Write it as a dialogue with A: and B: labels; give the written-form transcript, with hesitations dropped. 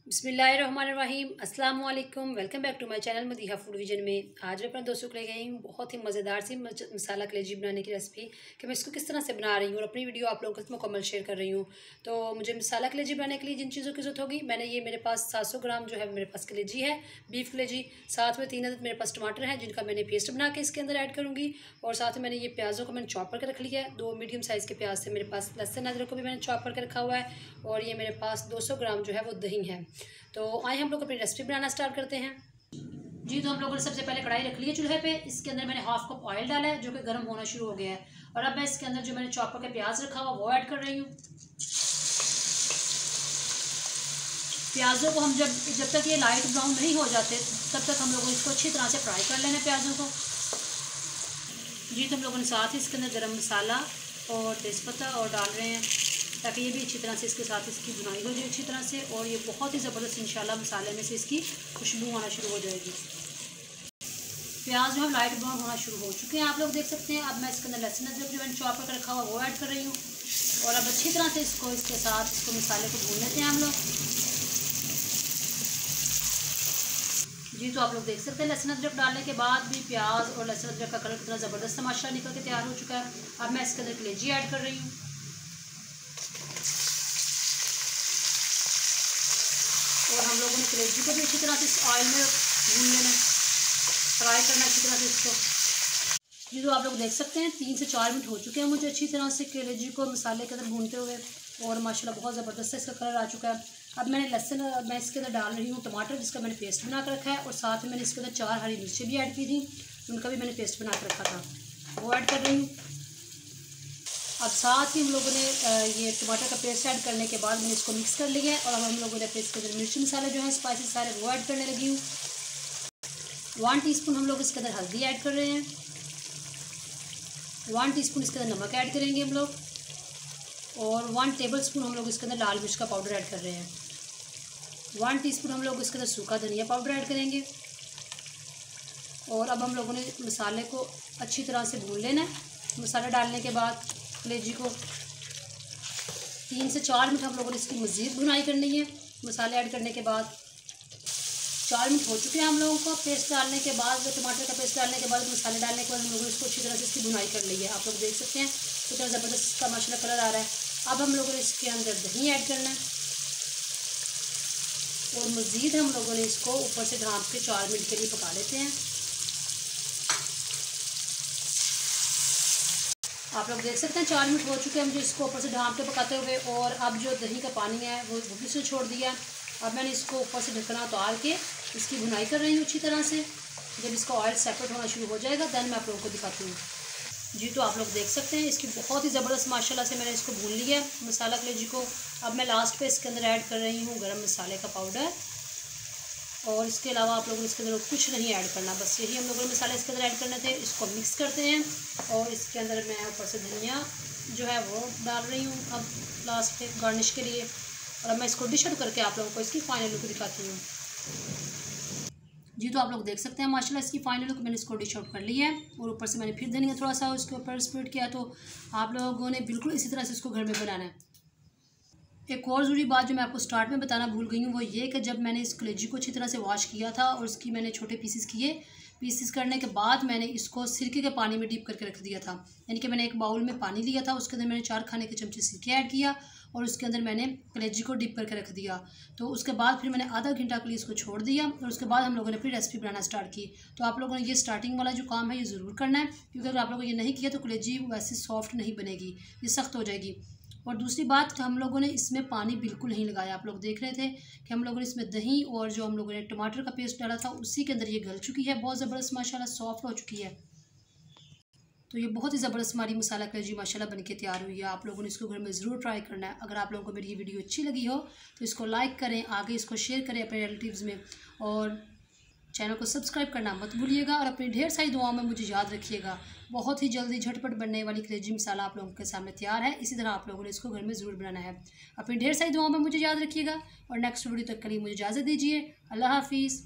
A: बिस्मिल्लाहिर्रहमानिर्रहीम अस्सलाम वालेकुम। Welcome back to my channel Madiha food vision में। आज मैं अपने दोस्तों को ले गई हूँ बहुत ही मज़ेदार सी मसाला कलेजी बनाने की रेसिपी कि मैं इसको किस तरह से बना रही हूँ और अपनी वीडियो आप लोगों के साथ मुकम्मल शेयर कर रही हूँ। तो मुझे मसाला कलेजी बनाने के लिए जिन चीज़ों की ज़रूरत होगी, मैंने ये मेरे पास 700 ग्राम जो है मेरे पास कलेजी है, बीफ कलेजी। साथ में 3 अदद मेरे पास टमाटर हैं जिनका मैंने पेस्ट बना के इसके अंदर ऐड करूँगी। और साथ में मैंने ये प्याज़ों को मैंने चॉप करके रख लिया है। 2 मीडियम साइज़ के प्याज से मेरे पास लहसुन अदरक को भी मैंने चॉप करके रखा हुआ है। और ये मेरे पास 200 ग्राम जो है वो दही है। तो आइए हम लोग अपनी रेसिपी बनाना स्टार्ट करते हैं। जी, तो हम लोगों ने सबसे पहले कढ़ाई रख ली है चूल्हे पे। इसके अंदर मैंने हाफ कप ऑयल डाला है जो कि गर्म होना शुरू हो गया है। और अब मैं इसके अंदर जो मैंने चॉप करके प्याज रखा हुआ वो ऐड कर रही हूँ। प्याज़ों को हम जब तक ये लाइट ब्राउन नहीं हो जाते तब तक हम लोगों इसको अच्छी तरह से फ्राई कर लेना प्याज़ों को। जी, तो हम लोगों ने साथ ही इसके अंदर गरम मसाला और तेज़पत्ता और डाल रहे हैं ताकि ये भी अच्छी तरह से इसके साथ इसकी बुनाई हो जाए अच्छी तरह से। और ये बहुत ही ज़बरदस्त इंशाल्लाह मसाले में से इसकी खुशबू आना शुरू हो जाएगी। प्याज जो है लाइट ब्राउन होना शुरू हो चुके हैं, आप लोग देख सकते हैं। अब मैं इसके अंदर लहसुन अदरक जो मैंने चॉप करके रखा हुआ वो ऐड कर रही हूँ। और अब अच्छी तरह से इसके साथ मसाले को भून लेते हैं हम लोग। जी, तो आप लोग देख सकते हैं लहसुन अदरक डालने के बाद भी प्याज और लहसुन अदरक का कलर कितना ज़बरदस्त माशाल्लाह निकल के तैयार हो चुका है। अब मैं इसके अंदर कलेजी ऐड कर रही हूँ। और हम लोगों ने कलेजी को भी अच्छी तरह से इस ऑयल में भून लेना, फ्राई करना अच्छी तरह से इसको। जी, तो आप लोग देख सकते हैं 3 से 4 मिनट हो चुके हैं मुझे अच्छी तरह से कलेजी को मसाले के अंदर भूनते हुए। और माशाल्लाह बहुत ज़बरदस्त इसका कलर आ चुका है। अब मैं इसके अंदर डाल रही हूँ टमाटर जिसका मैंने पेस्ट बना कर रखा है। और साथ में मैंने इसके अंदर 4 हरी मिर्चें भी ऐड की थी, उनका भी मैंने पेस्ट बना कर रखा था, वो ऐड कर रही हूँ। अब साथ ही हम लोगों ने ये टमाटर का पेस्ट ऐड करने के बाद मैंने इसको मिक्स कर लिया है। और अब हम लोगों ने अपने इसके अंदर मिर्ची मसाले जो हैं स्पाइसी सारे वो ऐड करने लगी हूँ। 1 टीस्पून हम लोग इसके अंदर हल्दी ऐड कर रहे हैं। 1 टीस्पून इसके अंदर नमक ऐड करेंगे हम लोग। और 1 टेबलस्पून हम लोग इसके अंदर लाल मिर्च का पाउडर ऐड कर रहे हैं। 1 टीस्पून हम लोग इसके अंदर सूखा धनिया पाउडर ऐड करेंगे। और अब हम लोगों ने मसाले को अच्छी तरह से भून लेना है। मसाला डालने के बाद कलेजी को 3 से 4 मिनट हम लोगों ने इसकी मज़ीद भुनाई करनी है। मसाले ऐड करने के बाद 4 मिनट हो चुके हैं हम लोगों को। पेस्ट डालने के बाद, टमाटर का पेस्ट डालने के बाद, मसाले डालने के बाद हम लोगों ने इसको अच्छी तरह से इसकी भुनाई कर ली है। आप लोग देख सकते हैं कितना ज़बरदस्त इसका माशाल्लाह कलर आ रहा है। अब हम लोगों ने इसके अंदर दही ऐड करना है। और मज़ीद हम लोगों ने इसको ऊपर से ढाँप के 4 मिनट के लिए पका लेते हैं। आप लोग देख सकते हैं 4 मिनट हो चुके हैं मुझे इसको ऊपर से ढाँप के पकाते हुए। और अब जो दही का पानी है वो भी से छोड़ दिया। अब मैंने इसको ऊपर से ढकना उतार के इसकी भुनाई कर रही हूँ अच्छी तरह से। जब इसका ऑयल सेपरेट होना शुरू हो जाएगा दैन मैं आप लोगों को दिखाती हूँ। जी, तो आप लोग देख सकते हैं इसकी बहुत ही ज़बरदस्त माशाल्लाह से मैंने इसको भून लिया मसाला कलेजी को। अब मैं लास्ट पे इसके अंदर ऐड कर रही हूँ गरम मसाले का पाउडर। और इसके अलावा आप लोगों ने इसके अंदर कुछ नहीं ऐड करना, बस यही हम लोगों ने मसाले इसके अंदर ऐड करने थे। इसको मिक्स करते हैं। और इसके अंदर मैं ऊपर से धनिया जो है वो डाल रही हूँ अब लास्ट पे गार्निश के लिए। और अब मैं इसको डिश आउट करके आप लोगों को इसकी फाइनल लुक दिखाती हूँ। जी, तो आप लोग देख सकते हैं माशाल्लाह इसकी फाइनल लुक मैंने इसको डिश आउट कर लिया है। और ऊपर से मैंने फिर धनिया थोड़ा सा उसके ऊपर स्प्रेड किया। तो आप लोगों ने बिल्कुल इसी तरह से इसको घर में बनाना है। एक और ज़रूरी बात जो मैं आपको स्टार्ट में बताना भूल गई हूँ वो ये कि जब मैंने इस कलेजी को अच्छी तरह से वॉश किया था और इसकी मैंने छोटे पीसेस किए, पीसेस करने के बाद मैंने इसको सिरके के पानी में डीप करके रख दिया था। यानी कि मैंने एक बाउल में पानी लिया था, उसके अंदर मैंने 4 खाने के चमचे सिरके ऐड किया और उसके अंदर मैंने कलेजी को डीप करके रख दिया। तो उसके बाद फिर मैंने आधा घंटा के लिए इसको छोड़ दिया। और उसके बाद हम लोगों ने अपनी रेसिपी बनाना स्टार्ट की। तो आप लोगों ने ये स्टार्टिंग वाला जो काम है ये ज़रूर करना है, क्योंकि अगर आप लोगों ने ये नहीं किया तो कलेजी वैसे सॉफ्ट नहीं बनेगी, ये सख्त हो जाएगी। और दूसरी बात कि हम लोगों ने इसमें पानी बिल्कुल नहीं लगाया। आप लोग देख रहे थे कि हम लोगों ने इसमें दही और जो हम लोगों ने टमाटर का पेस्ट डाला था उसी के अंदर ये गल चुकी है, बहुत ज़बरदस्त माशाल्लाह सॉफ्ट हो चुकी है। तो ये बहुत ही ज़बरदस्त हमारी मसाला कलेजी माशाल्लाह बनके तैयार हुई है। आप लोगों ने इसको घर में ज़रूर ट्राई करना है। अगर आप लोगों को मेरी ये वीडियो अच्छी लगी हो तो इसको लाइक करें, आगे इसको शेयर करें अपने रिलेटिव्स में। और चैनल को सब्सक्राइब करना मत भूलिएगा। और अपनी ढेर सारी दुआओं में मुझे याद रखिएगा। बहुत ही जल्दी झटपट बनने वाली कलेजी मसाला आप लोगों के सामने तैयार है। इसी तरह आप लोगों ने इसको घर में ज़रूर बनाना है। अपनी ढेर सारी दुआओं में मुझे याद रखिएगा। और नेक्स्ट वीडियो तक के लिए मुझे इजाज़त दीजिए। अल्लाह हाफिज़।